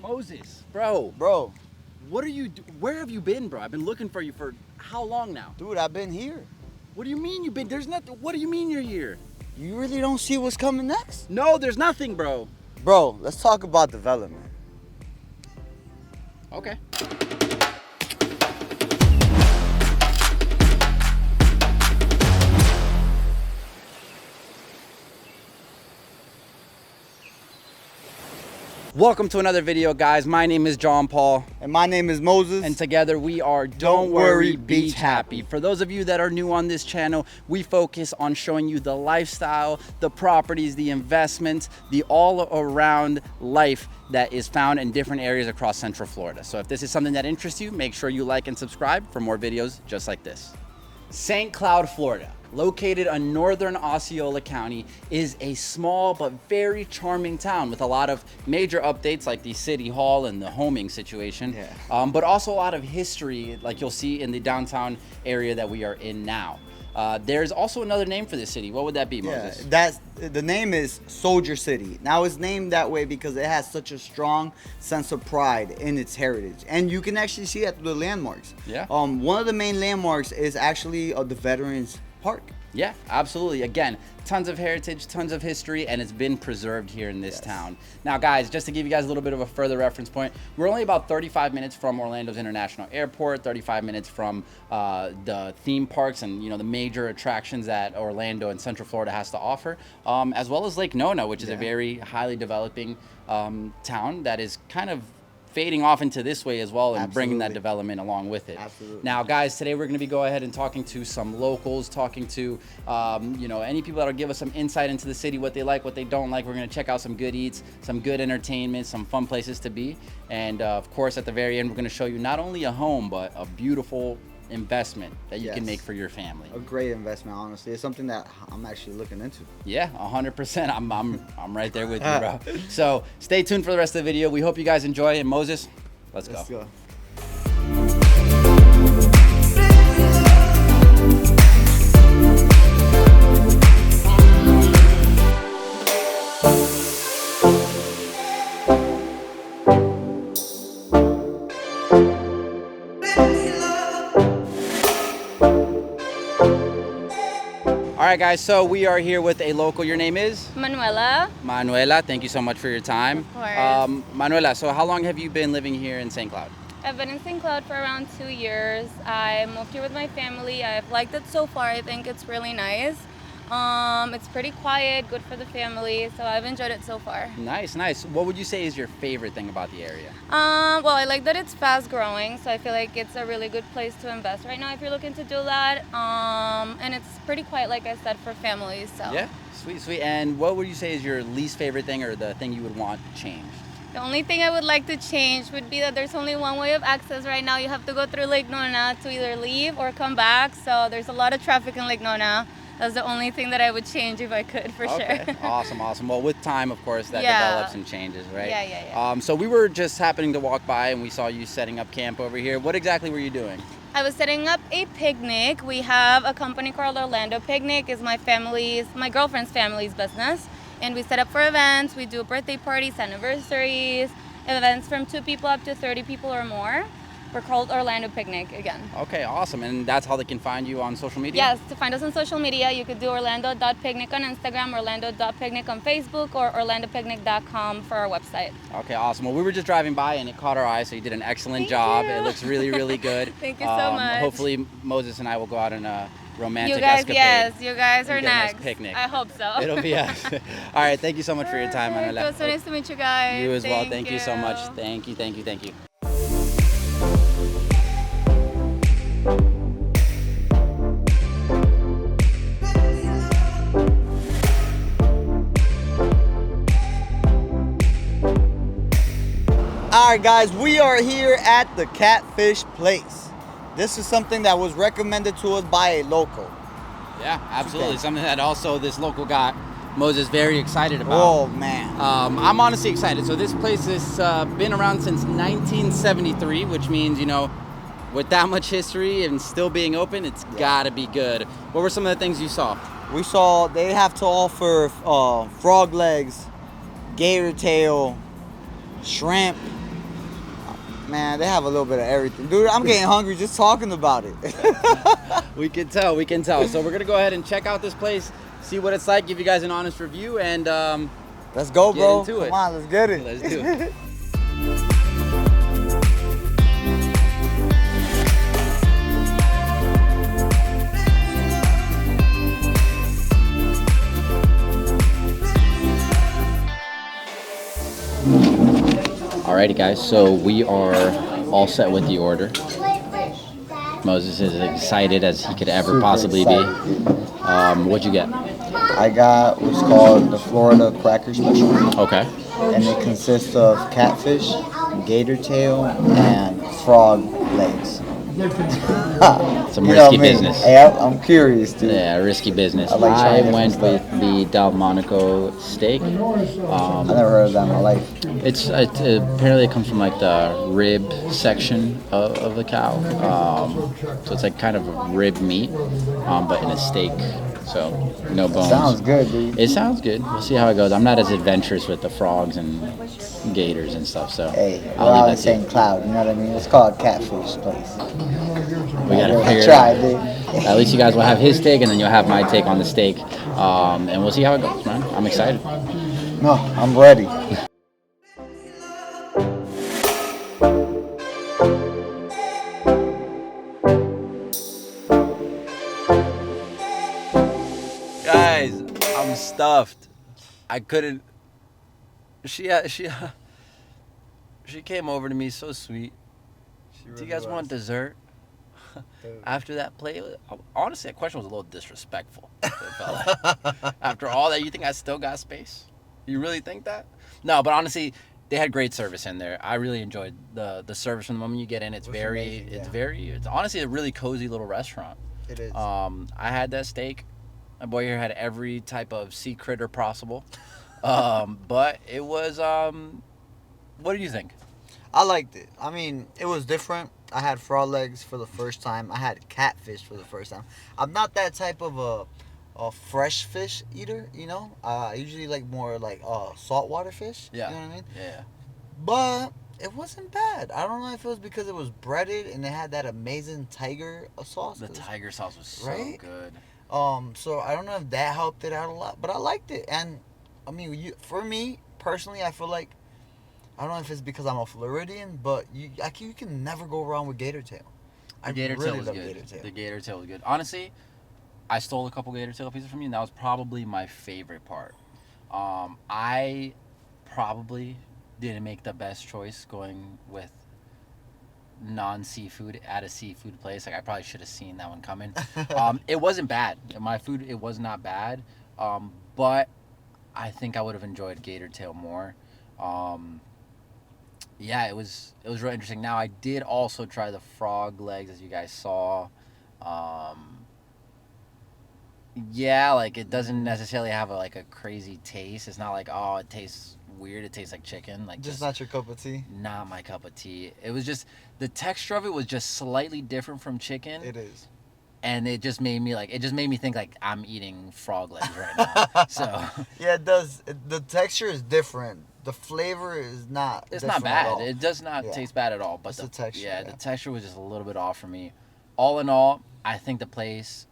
Moses, Bro, what are you? Where have you been, bro? I've been looking for you for how long now? dude, I've been here. What do you mean you've been? There's nothing. What do you mean you're here? You really don't see what's coming next? No, there's nothing, bro. Bro, let's talk about development. Okay. Welcome to another video, guys. My name is John Paul. And my name is Moses. And together we are Don't Worry, Beach Happy. For those of you that are new on this channel, we focus on showing you the lifestyle, the properties, the investments, the all-around life that is found in different areas across Central Florida. So if this is something that interests you, make sure you like and subscribe for more videos just like this. St. Cloud, Florida, located in northern Osceola County, is a small but very charming town with a lot of major updates like the city hall and the homing situation, but also a lot of history like you'll see in the downtown area that we are in now. There's also another name for this city. What would that be, Moses? The name is Soldier City. Now it's named that way because it has such a strong sense of pride in its heritage, and you can actually see it through the landmarks. Yeah. One of the main landmarks is actually the Veterans Park. Yeah, absolutely. Again, tons of heritage, tons of history, and it's been preserved here in this town. Now, guys, just to give you guys a little bit of a further reference point, we're only about 35 minutes from Orlando's International Airport, 35 minutes from the theme parks and, the major attractions that Orlando and Central Florida has to offer, as well as Lake Nona, which is a very highly developing town that is kind of fading off into this way as well and bringing that development along with it. Absolutely. Now, guys, today we're going to be go ahead and talking to some locals, talking to, any people that'll give us some insight into the city, what they like, what they don't like. We're going to check out some good eats, some good entertainment, some fun places to be. And of course, at the very end, we're going to show you not only a home, but a beautiful investment that you can make for your family. A great investment, honestly. It's something that I'm actually looking into. Yeah, 100%. I'm right there with you, bro. So stay tuned for the rest of the video. We hope you guys enjoy. And Moses, let's go. All right, guys, so we are here with a local. Your name is? Manuela. Manuela, thank you so much for your time. Of course. Manuela, so how long have you been living here in St. Cloud? I've been in St. Cloud for around 2 years. I moved here with my family. I've liked it so far. I think it's really nice. It's pretty quiet, good for the family, so I've enjoyed it so far. Nice, nice. What would you say is your favorite thing about the area? Well, I like that it's fast growing, so I feel like it's a really good place to invest right now if you're looking to do that. And it's pretty quiet, like I said, for families. So. Yeah, sweet, sweet. And what would you say is your least favorite thing or the thing you would want changed? The only thing I would like to change would be that there's only one way of access right now. You have to go through Lake Nona to either leave or come back, so there's a lot of traffic in Lake Nona. That's the only thing that I would change if I could, for sure. Awesome, awesome. Well, with time, of course, that develops and changes, right? Yeah. So we were just happening to walk by and we saw you setting up camp over here. What exactly were you doing? I was setting up a picnic. We have a company called Orlando Picnic. It's my girlfriend's family's business. And we set up for events. We do birthday parties, anniversaries, events from 2 people up to 30 people or more. We're called Orlando Picnic again. Okay, awesome. And that's how they can find you on social media? Yes, to find us on social media, you could do orlando.picnic on Instagram, orlando.picnic on Facebook, or orlandopicnic.com for our website. Okay, awesome. Well, we were just driving by and it caught our eye, so you did an excellent job. It looks really, really good. Thank you so much. Hopefully, Moses and I will go out on a romantic you guys, escapade. Yes, you guys are next. Nice picnic. I hope so. It'll be us. All right, thank you so much for your time, Manuela. It was so nice to meet you guys. You as well. Thank you so much. Thank you. All right, guys, we are here at the Catfish Place. This is something that was recommended to us by a local. Yeah, absolutely. Something that also this local got Moses very excited about. Oh, man. I'm honestly excited. So this place has been around since 1973, which means, with that much history and still being open, it's got to be good. What were some of the things you saw? We saw they have to offer frog legs, gator tail, shrimp, Man, they have a little bit of everything. Dude, I'm getting hungry just talking about it. We can tell. So we're gonna go ahead and check out this place, see what it's like, give you guys an honest review, and Let's go, get bro. into it. Come on, let's get it. Let's do it. Alrighty guys, so we are all set with the order. Moses is excited as he could ever Super possibly excited. be. What'd you get? I got what's called the Florida Cracker Special. Okay. And it consists of catfish, gator tail, and frog legs. Some You know risky me. business. Hey, I'm curious, dude. Yeah, risky business. I like I trying went different with the Delmonico steak. I never heard of that in my life. It's apparently it comes from like the rib section of the cow. So it's like kind of rib meat, but in a steak. So no bones. Sounds good, dude. It sounds good. We'll see how it goes. I'm not as adventurous with the frogs and gators and stuff. So Hey, we're I'll all in leave the that to you. same cloud, you know what I mean? It's called Catfish Place. We gotta figure it Try, out. dude. At least you guys will have his take, and then you'll have my take on the steak, and we'll see how it goes, man. I'm excited. No, I'm ready. Guys, I'm stuffed. I couldn't. She came over to me so sweet. Do you guys want dessert? After that play, honestly, that question was a little disrespectful. It felt like. After all that, you think I still got space? You really think that? No, but honestly, they had great service in there. I really enjoyed the service from the moment you get in. It's honestly a really cozy little restaurant. It is. I had that steak. My boy here had every type of sea critter possible. But it was, what do you think? I liked it. I mean, it was different. I had frog legs for the first time. I had catfish for the first time. I'm not that type of a fresh fish eater, you know. I usually like more like saltwater fish. Yeah. You know what I mean? Yeah. But it wasn't bad. I don't know if it was because it was breaded and it had that amazing tiger sauce. The tiger sauce was so Right? good. So I don't know if that helped it out a lot, but I liked it. And I mean, for me personally, I feel like I don't know if it's because I'm a Floridian, but you can never go wrong with gator tail. The gator tail was good. The gator tail was good. Honestly, I stole a couple gator tail pieces from you, and that was probably my favorite part. I probably didn't make the best choice going with non-seafood at a seafood place. Like I probably should have seen that one coming. It wasn't bad. My food, it was not bad. But I think I would have enjoyed gator tail more. Yeah, it was really interesting. Now I did also try the frog legs, as you guys saw. Yeah, like it doesn't necessarily have a crazy taste. It's not like, oh, it tastes weird. It tastes like chicken. Like Just not your cup of tea. not my cup of tea. It was just the texture of it was just slightly different from chicken. It is. And it just made me think like I'm eating frog legs right now. So Yeah, it does. The texture is different. The flavor is not. it's not different at bad. all. It does not taste bad at all. But It's the texture, yeah, yeah. the texture was just a little bit off for me. All in all, I think the place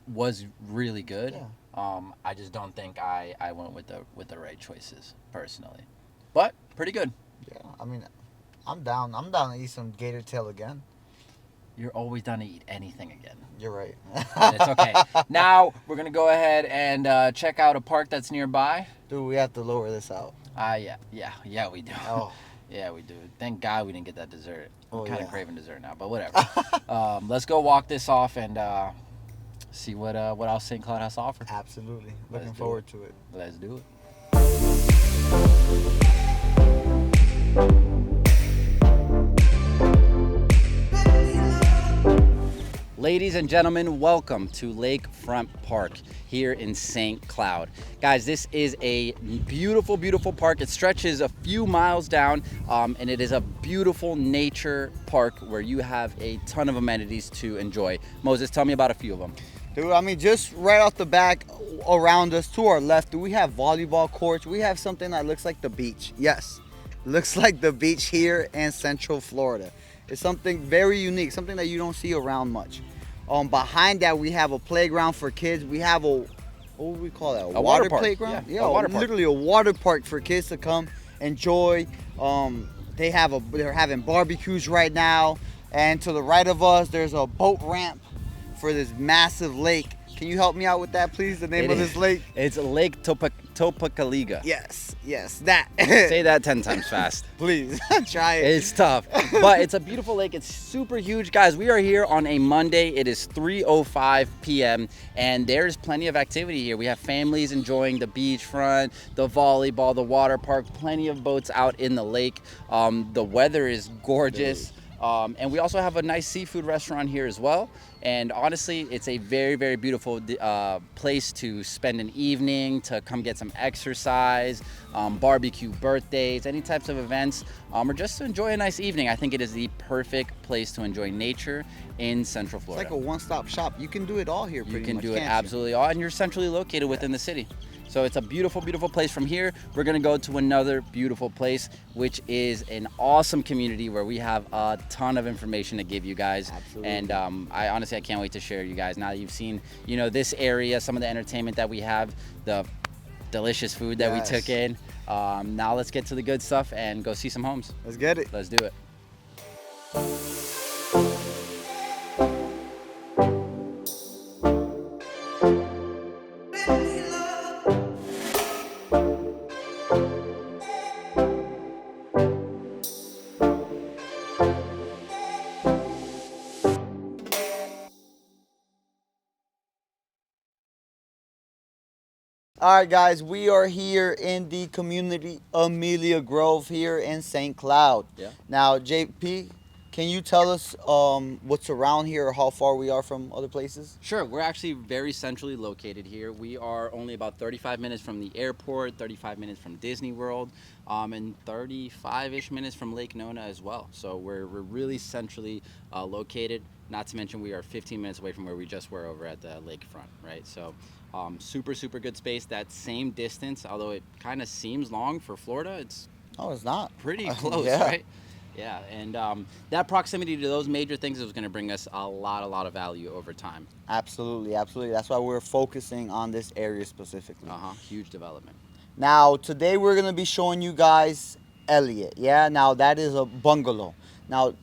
was really good. Yeah. I just don't think I went with the right choices personally. But pretty good. Yeah, I mean, I'm down. I'm down to eat some gator tail again. You're always down to eat anything again. You're right. It's okay. Now we're gonna go ahead and check out a park that's nearby. Dude, we have to lower this out. Yeah, we do. Oh. Yeah, we do. Thank God we didn't get that dessert. I'm Oh, kind of yeah. craving dessert now, but whatever. Let's go walk this off and see what else St. Cloud has to offer. Absolutely. Let's Looking do forward to it. Let's do it. Ladies and gentlemen, welcome to Lakefront Park here in St. Cloud. Guys, this is a beautiful, beautiful park. It stretches a few miles down, and it is a beautiful nature park where you have a ton of amenities to enjoy. Moses, tell me about a few of them. Dude, I mean, just right off the back, around us to our left, we have volleyball courts. We have something that looks like the beach. Yes. looks like the beach here in Central Florida. It's something very unique, something that you don't see around much. Behind that, we have a playground for kids. We have what would we call that? A water park. playground? Yeah, a water park. Literally a water park for kids to come enjoy. They're having barbecues right now. And to the right of us, there's a boat ramp for this massive lake. Can you help me out with that, please? The name of this lake? It's Lake Topacaliga. Yes, that. Say that 10 times fast. Please, try it. It's tough, but it's a beautiful lake. It's super huge. Guys, we are here on a Monday. It is 3:05 p.m. and there's plenty of activity here. We have families enjoying the beachfront, the volleyball, the water park, plenty of boats out in the lake. The weather is gorgeous. And we also have a nice seafood restaurant here as well. And honestly, it's a very, very beautiful place to spend an evening, to come get some exercise, barbecue birthdays, any types of events, or just to enjoy a nice evening. I think it is the perfect place to enjoy nature in Central Florida. It's like a one-stop shop. You can do it all here pretty much. You can do it absolutely all, and you're centrally located within the city. So it's a beautiful, beautiful place. From here, we're gonna go to another beautiful place, which is an awesome community where we have a ton of information to give you guys. Absolutely. And I honestly can't wait to share you guys. Now that you've seen, this area, some of the entertainment that we have, the delicious food that we took in. Now let's get to the good stuff and go see some homes. Let's get it. Let's do it. All right, guys, we are here in the community Amelia Grove here in St. Cloud. Yeah. Now, JP, can you tell us what's around here or how far we are from other places? Sure, we're actually very centrally located here. We are only about 35 minutes from the airport, 35 minutes from Disney World, and 35-ish minutes from Lake Nona as well. So we're really centrally located, not to mention we are 15 minutes away from where we just were over at the lakefront, right? So super, super good space. That same distance, although it kind of seems long for Florida, it's not pretty close, yeah. right? Yeah, and that proximity to those major things is going to bring us a lot of value over time. Absolutely, absolutely. That's why we're focusing on this area specifically. Huge development. Now, today we're going to be showing you guys Elliott. Yeah, now that is a bungalow. Now,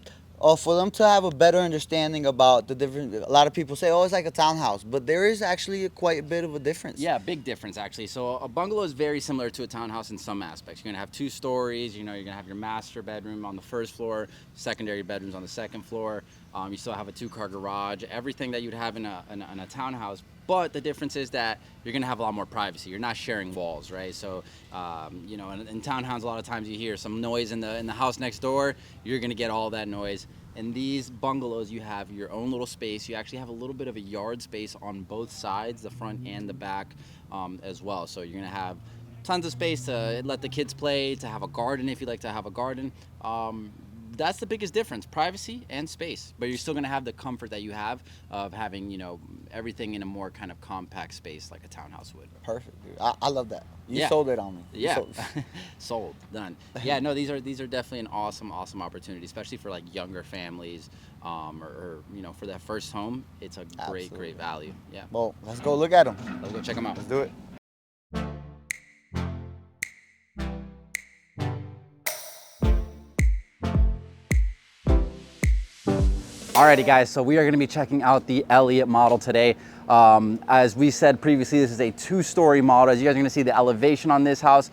for them to have a better understanding about the different, a lot of people say, oh, it's like a townhouse, but there is actually quite a bit of a difference. Yeah, big difference actually. So a bungalow is very similar to a townhouse in some aspects. You're gonna have 2 stories, you're gonna have your master bedroom on the first floor, secondary bedrooms on the second floor. You still have a 2-car garage, everything that you'd have in a townhouse. But the difference is that you're gonna have a lot more privacy. You're not sharing walls, right? So, in townhouses, a lot of times you hear some noise in the house next door. You're gonna get all that noise. In these bungalows, you have your own little space. You actually have a little bit of a yard space on both sides, the front and the back, as well. So you're gonna have tons of space to let the kids play, to have a garden if you like to have a garden. That's the biggest difference, privacy and space. But you're still gonna have the comfort that you have of having, everything in a more kind of compact space like a townhouse would. Perfect, dude. I love that. You sold it on me. Yeah, sold, done. Yeah, no, these are definitely an awesome opportunity, especially for like younger families, or for that first home. It's a great value. Yeah. Well, let's go look at them. Let's go check them out. Let's do it. Alrighty guys, so we are going to be checking out the Elliott model today. As we said previously, this is a 2-story model. As you guys are going to see, the elevation on this house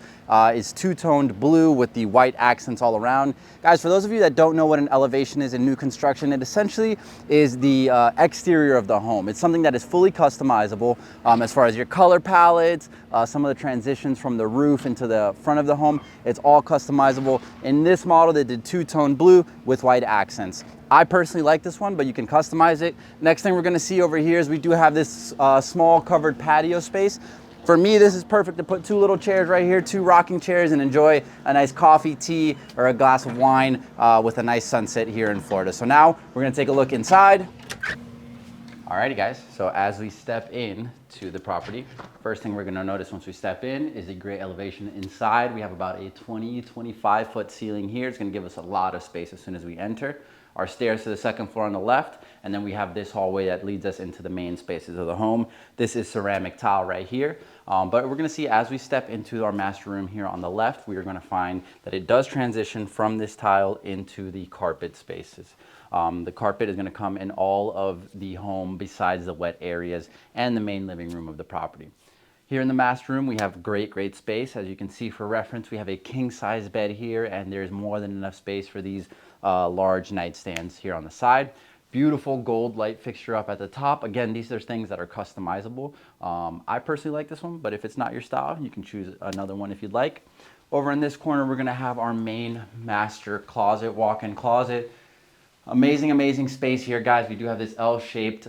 is 2-toned blue with the white accents all around. Guys, for those of you that don't know what an elevation is in new construction, it essentially is the exterior of the home. It's something that is fully customizable as far as your color palettes, some of the transitions from the roof into the front of the home. It's all customizable. In this model, they did 2-tone blue with white accents. I personally like this one, but you can customize it. Next thing we're gonna see over here is we do have this small covered patio space. For me, this is perfect to put 2 little chairs right here, 2 rocking chairs, and enjoy a nice coffee, tea, or a glass of wine with a nice sunset here in Florida. So now we're gonna take a look inside. Alrighty guys, so as we step in to the property. First thing we're gonna notice once we step in is a great elevation inside. We have about a 25 foot ceiling here. It's gonna give us a lot of space as soon as we enter. Our stairs to the second floor on the left, and then we have this hallway that leads us into the main spaces of the home. This is ceramic tile right here, but we're gonna see as we step into our master room here on the left, we are gonna find that it does transition from this tile into the carpet spaces. The carpet is gonna come in all of the home besides the wet areas and the main living room of the property. Here in the master room, we have great space. As you can see for reference, we have a king size bed here, and there's more than enough space for these large nightstands here on the side. Beautiful gold light fixture up at the top. Again, these are things that are customizable. I personally like this one, but if it's not your style, you can choose another one if you'd like. Over in this corner, we're gonna have our main master closet, walk-in closet. Amazing space here, guys. We do have this L-shaped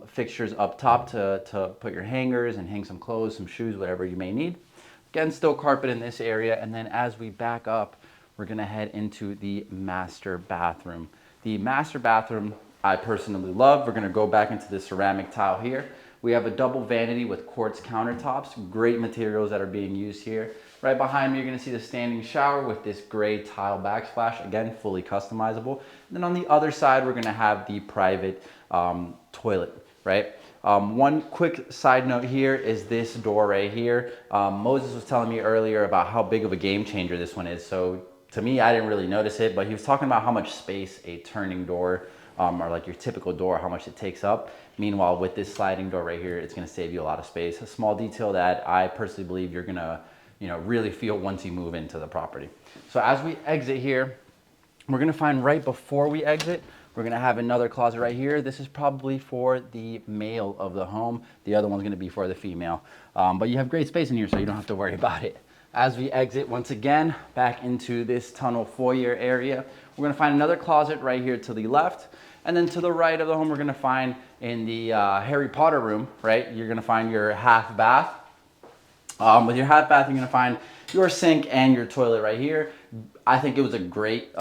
fixtures up top to put your hangers and hang some clothes, some shoes, whatever you may need. Again, still carpet in this area. And then as we back up, we're gonna head into the master bathroom. The master bathroom, I personally love. We're gonna go back into the ceramic tile here. We have a double vanity with quartz countertops, great materials that are being used here. Right behind me, you're gonna see the standing shower with this gray tile backsplash, again, fully customizable. And then on the other side, we're gonna have the private toilet, right? One quick side note here is this door right here. Moses was telling me earlier about how big of a game changer this one is. So to me, I didn't really notice it, but he was talking about how much space a turning door or like your typical door, how much it takes up. Meanwhile, with this sliding door right here, it's gonna save you a lot of space. A small detail that I personally believe you're gonna really feel once you move into the property. So as we exit here, we're gonna find right before we exit, we're gonna have another closet right here. This is probably for the male of the home. The other one's gonna be for the female. But you have great space in here, so you don't have to worry about it. As we exit, once again, back into this tunnel foyer area, we're gonna find another closet right here to the left. And then to the right of the home, we're gonna find in the Harry Potter room, right? You're gonna find your half bath. With your half bath, you're gonna find your sink and your toilet right here. I think it was a great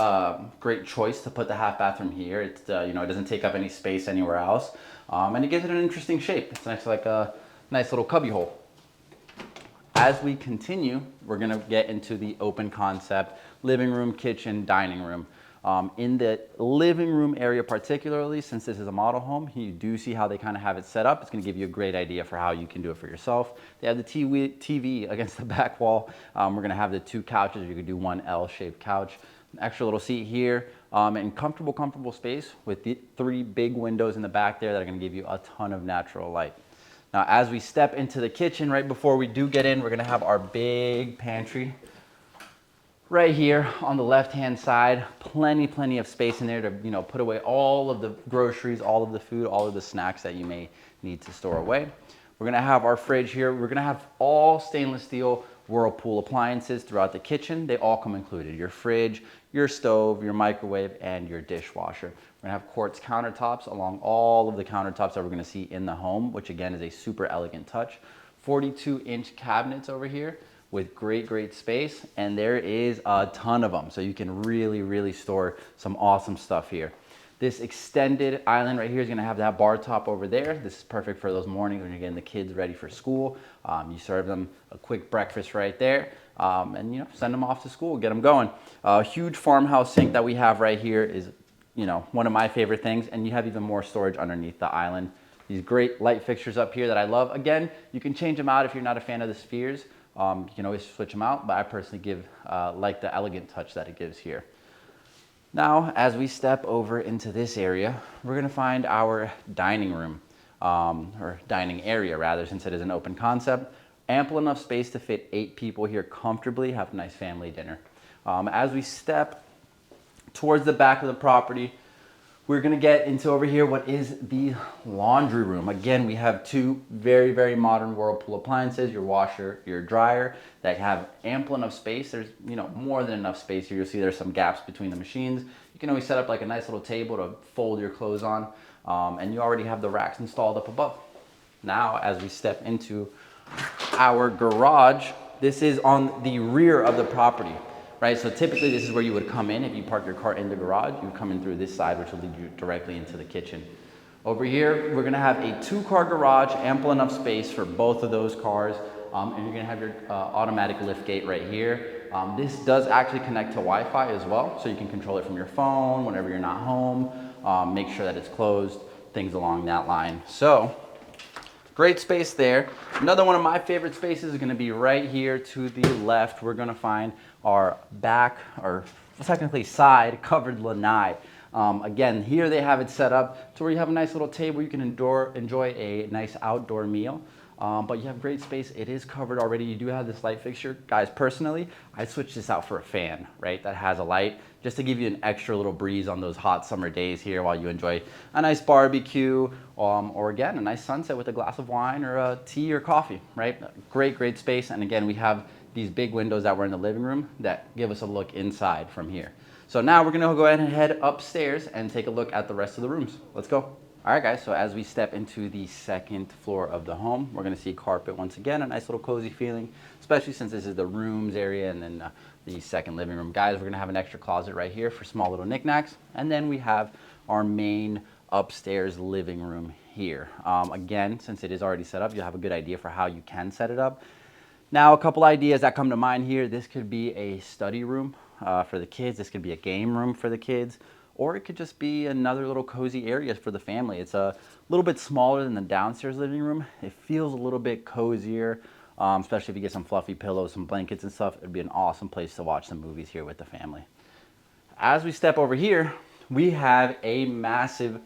choice to put the half bathroom here. It's it doesn't take up any space anywhere else, and it gives it an interesting shape. It's next to like a nice little cubby hole. As we continue, we're gonna get into the open concept living room, kitchen, dining room. In the living room area particularly, since this is a model home, you do see how they kind of have it set up. It's gonna give you a great idea for how you can do it for yourself. They have the TV against the back wall. We're gonna have the two couches. You could do one L-shaped couch. An extra little seat here, and comfortable space with the 3 big windows in the back there that are gonna give you a ton of natural light. Now, as we step into the kitchen, right before we do get in, we're gonna have our big pantry right here on the left-hand side. Plenty of space in there to put away all of the groceries, all of the food, all of the snacks that you may need to store away. We're gonna have our fridge here. We're gonna have all stainless steel Whirlpool appliances throughout the kitchen. They all come included: your fridge, your stove, your microwave, and your dishwasher. We're gonna have quartz countertops along all of the countertops that we're gonna see in the home, which again is a super elegant touch. 42-inch cabinets over here with great space, and there is a ton of them, so you can really store some awesome stuff here. This extended island right here is gonna have that bar top over there. This is perfect for those mornings when you're getting the kids ready for school. You serve them a quick breakfast right there, and send them off to school, get them going. A huge farmhouse sink that we have right here is one of my favorite things, and you have even more storage underneath the island. These great light fixtures up here that I love. Again, you can change them out if you're not a fan of the spheres. You can always switch them out, but I personally like the elegant touch that it gives here. Now, as we step over into this area, we're gonna find our dining room, or dining area rather, since it is an open concept. Ample enough space to fit 8 people here comfortably, have a nice family dinner. As we step towards the back of the property, we're gonna get into over here what is the laundry room. Again, we have 2 very modern Whirlpool appliances, your washer, your dryer, that have ample enough space. There's more than enough space here. You'll see there's some gaps between the machines. You can always set up like a nice little table to fold your clothes on, and you already have the racks installed up above. Now, as we step into our garage, this is on the rear of the property. Right, so typically this is where you would come in. If you park your car in the garage, you would come in through this side, which will lead you directly into the kitchen. Over here, we're gonna have a 2-car garage, ample enough space for both of those cars. And you're gonna have your automatic lift gate right here. This does actually connect to Wi-Fi as well, so you can control it from your phone whenever you're not home. Make sure that it's closed, things along that line. So, great space there. Another one of my favorite spaces is gonna be right here to the left. We're gonna find our back, or technically side, covered lanai. Again, here they have it set up to where you have a nice little table. You can enjoy a nice outdoor meal. But you have great space. It is covered already. You do have this light fixture. Guys, personally, I switched this out for a fan, right, that has a light, just to give you an extra little breeze on those hot summer days here while you enjoy a nice barbecue, or again, a nice sunset with a glass of wine or a tea or coffee, right? Great, great space. And again, we have these big windows that were in the living room that give us a look inside from here. So now we're gonna go ahead and head upstairs and take a look at the rest of the rooms. Let's go. All right, guys, so as we step into the second floor of the home, we're gonna see carpet once again, a nice little cozy feeling, especially since this is the rooms area and then the second living room. Guys, we're gonna have an extra closet right here for small little knickknacks. And then we have our main upstairs living room here. Again, since it is already set up, you'll have a good idea for how you can set it up. Now, a couple ideas that come to mind here. This could be a study room for the kids. This could be a game room for the kids. Or it could just be another little cozy area for the family. It's a little bit smaller than the downstairs living room. It feels a little bit cozier, especially if you get some fluffy pillows, some blankets and stuff. It'd be an awesome place to watch some movies here with the family. As we step over here, we have a massive,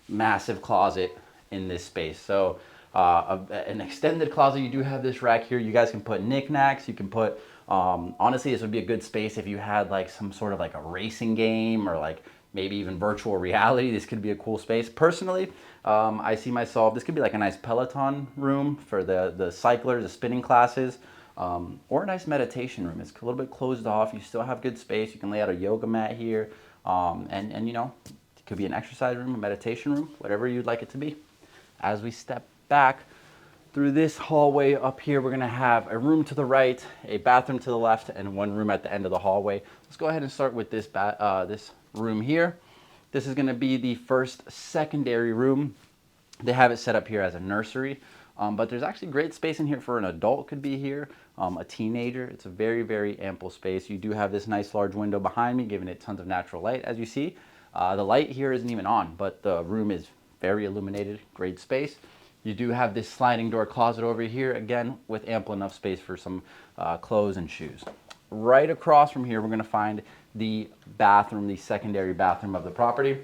massive closet in this space. So an extended closet. You do have this rack here. You guys can put knickknacks. You can put, honestly, this would be a good space if you had like some sort of like a racing game or like maybe even virtual reality. This could be a cool space. Personally, I see myself, this could be like a nice Peloton room for the cyclers, the spinning classes, or a nice meditation room. It's a little bit closed off. You still have good space. You can lay out a yoga mat here. And you know, it could be an exercise room, a meditation room, whatever you'd like it to be. As we step back through this hallway up here, we're gonna have a room to the right, a bathroom to the left, and one room at the end of the hallway. Let's go ahead and start with this room here. This is gonna be the first secondary room. They have it set up here as a nursery, but there's actually great space in here for an adult could be here, a teenager. It's a very, very ample space. You do have this nice large window behind me, giving it tons of natural light. As you see, the light here isn't even on, but the room is very illuminated, great space. You do have this sliding door closet over here, again, with ample enough space for some clothes and shoes. Right across from here, we're gonna find the bathroom, the secondary bathroom of the property.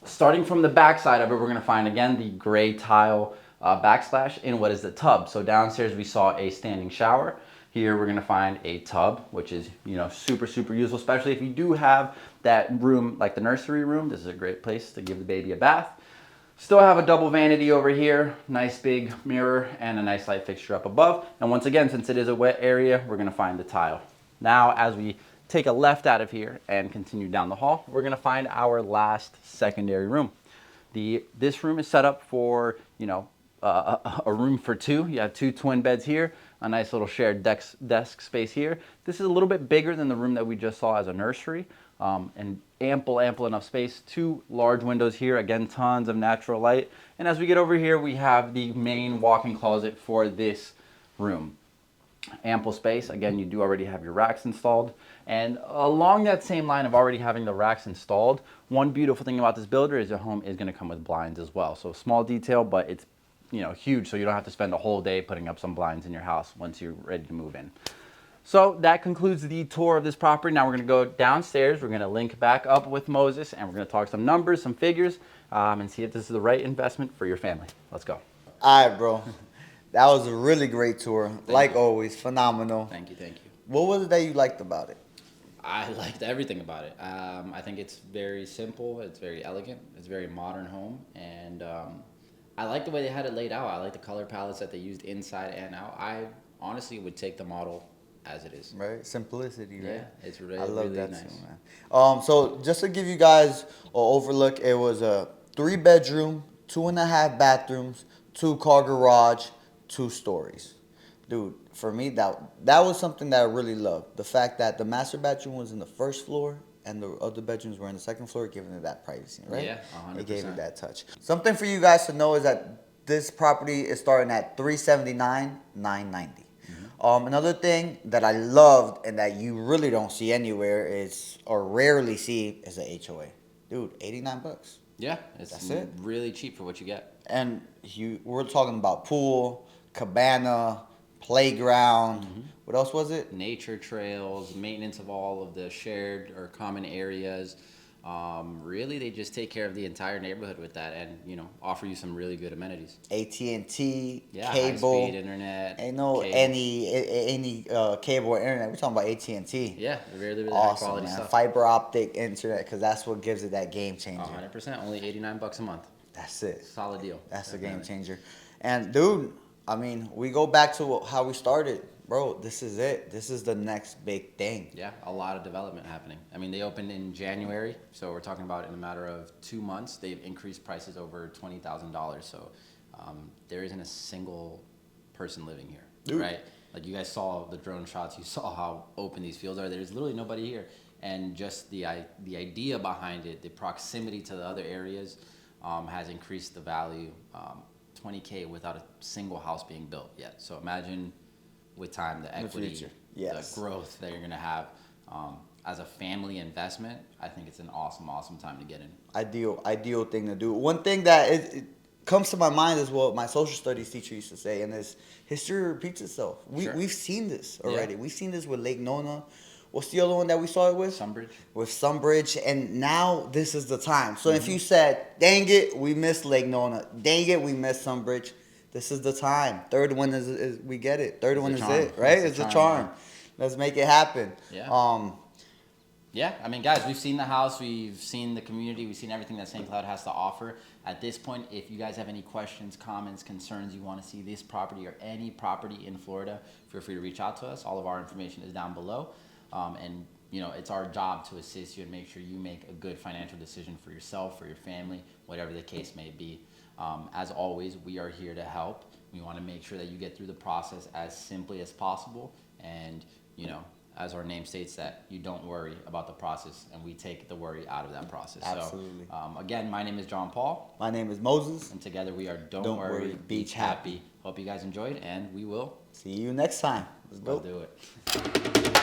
Starting from the back side of it, we're gonna find, again, the gray tile backsplash in what is the tub. So downstairs, we saw a standing shower. Here, we're gonna find a tub, which is, you know, super, super useful, especially if you do have that room, like the nursery room. This is a great place to give the baby a bath. Still have a double vanity over here, nice big mirror, and a nice light fixture up above. And once again, since it is a wet area, we're gonna find the tile. Now, as we take a left out of here and continue down the hall, we're gonna find our last secondary room. This room is set up for, you know, a room for two. You have two twin beds here, a nice little shared desk space here. This is a little bit bigger than the room that we just saw as a nursery, and ample enough space. Two large windows here, again, tons of natural light. And as we get over here, we have the main walk-in closet for this room. Ample space. Again, you do already have your racks installed. And along that same line of already having the racks installed, one beautiful thing about this builder is the home is going to come with blinds as well. So small detail, but it's, you know, huge, so you don't have to spend a whole day putting up some blinds in your house once you're ready to move in. So that concludes the tour of this property. Now we're going to go downstairs. We're going to link back up with Moses, and we're going to talk some numbers, some figures, and see if this is the right investment for your family. Let's go. All right, bro. That was a really great tour. Like always, phenomenal. Thank you, thank you. What was it that you liked about it? I liked everything about it. I think it's very simple. It's very elegant. It's a very modern home, and I like the way they had it laid out. I like the color palettes that they used inside and out. I honestly would take the model as it is. Right, simplicity, right? Yeah, it's really, I love really that nice. too, man. So just to give you guys an overlook, it was a 3-bedroom, 2.5 bathrooms, 2-car garage, 2 stories. Dude, for me, that was something that I really loved. The fact that the master bedroom was in the first floor and the other bedrooms were in the second floor, giving it that privacy, right? Yeah, 100%. It gave it that touch. Something for you guys to know is that this property is starting at $379,990. Another thing that I loved and that you really don't see anywhere is, or rarely see, is a HOA. Dude, $89. Yeah, it's That's it. really cheap for what you get. And we're talking about pool, cabana, playground. What else was it? Nature trails, maintenance of all of the shared or common areas. Really, they just take care of the entire neighborhood with that, and offer you some really good amenities. AT&T, Yeah, cable, high-speed internet. ain't no cable. any cable or internet. We're talking about AT&T. Yeah, really, really high Awesome, quality man. stuff. Fiber optic internet, because that's what gives it that game changer. 100%, only $89 a month. That's it. Solid deal. That's the Definitely. game changer. And dude, I mean, we go back to how we started. Bro, this is it. This is the next big thing. Yeah, a lot of development happening. I mean, they opened in January, so we're talking about in a matter of 2 months, they've increased prices over $20,000. So there isn't a single person living here, Dude. right? Like you guys saw the drone shots, you saw how open these fields are. There's literally nobody here, and just the idea behind it, the proximity to the other areas, has increased the value. $20K without a single house being built yet. So imagine with time, the equity, future. Yes. the growth that you're going to have. As a family investment, I think it's an awesome time to get in. Ideal thing to do. One thing that it comes to my mind is what my social studies teacher used to say, and is history repeats itself. Sure. We've seen this already. Yeah. We've seen this with Lake Nona. What's the other one that we saw it with? Sunbridge. With Sunbridge, and now this is the time. So if you said, dang it, we missed Lake Nona. Dang it, we missed Sunbridge. This is the time. Third one is we get it. Third one is charm. it, right? It's It's the the charm, charm. Let's make it happen. Yeah. Yeah, I mean, guys, we've seen the house, we've seen the community, we've seen everything that St. Cloud has to offer. At this point, if you guys have any questions, comments, concerns, you want to see this property or any property in Florida, feel free to reach out to us. All of our information is down below. And it's our job to assist you and make sure you make a good financial decision for yourself, for your family, whatever the case may be. As always, we are here to help. We want to make sure that you get through the process as simply as possible. And, as our name states, that you don't worry about the process, and we take the worry out of that process. Absolutely. So, again, my name is John Paul. My name is Moses. And together we are Don't Worry, Beach Happy. Hope you guys enjoyed, and we will See you next time. Let's go. do it.